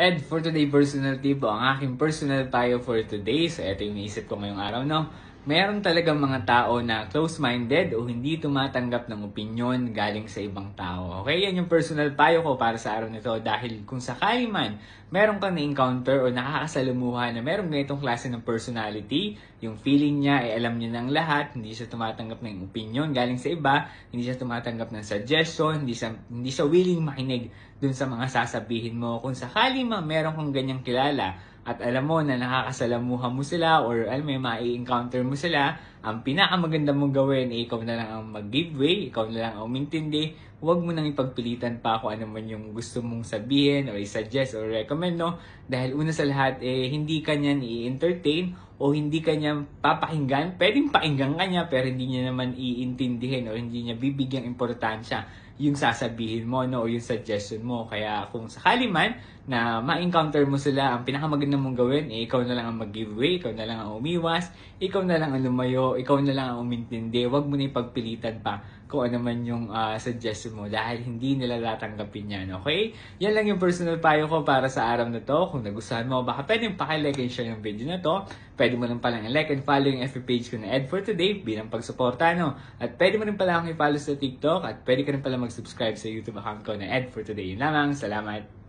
And for today personal tip, ang aking personal payo for today, so ito yung naisip ko ngayong araw, no? Meron talagang mga tao na close-minded o hindi tumatanggap ng opinyon galing sa ibang tao. Okay, yan yung personal payo ko para sa araw nito dahil kung sakali man meron kang na-encounter o nakakasalamuha na meron ganitong klase ng personality, yung feeling niya ay alam niya ng lahat, hindi siya tumatanggap ng opinyon galing sa iba, hindi siya tumatanggap ng suggestion, hindi siya willing makinig dun sa mga sasabihin mo. Kung sakali man meron kang ganyang kilala, at alam mo na nakakasalamuha mo sila or alam mo mai-encounter mo sila, ang pinakamaganda mong gawin ay ikaw na lang ang mag-give way, ikaw na lang ang umintindi. Huwag mo nang ipagpilitan pa kung ano man yung gusto mong sabihin or i-suggest or recommend, no? Dahil una sa lahat, hindi ka niyan i-entertain o hindi ka niya papakinggan. Pwedeng pakinggan ka niya pero hindi niya naman iintindihin o hindi niya bibigyang importansya yung sasabihin mo, no, o yung suggestion mo. Kaya kung sakali man na ma-encounter mo sila, ang pinakamaganda mong gawin, ikaw na lang ang mag-giveaway, ikaw na lang ang umiwas, ikaw na lang ang lumayo, ikaw na lang ang umintindi. Huwag mo na ipagpilitan pa kung ano man yung suggestion mo dahil hindi nila tatanggapin yan, okay? Yan lang yung personal payo ko para sa araw na to. Kung nagustuhan mo, baka pwedeng pakilike and share yung video na to. Pwede mo rin palang i-like and follow yung FB page ko na Ed for Today bilang pagsuporta, no? At pwede mo rin pala akong i-follow sa TikTok at pwede ka rin pala mag-subscribe sa YouTube account ko na Ed for Today. Yun lamang, salamat!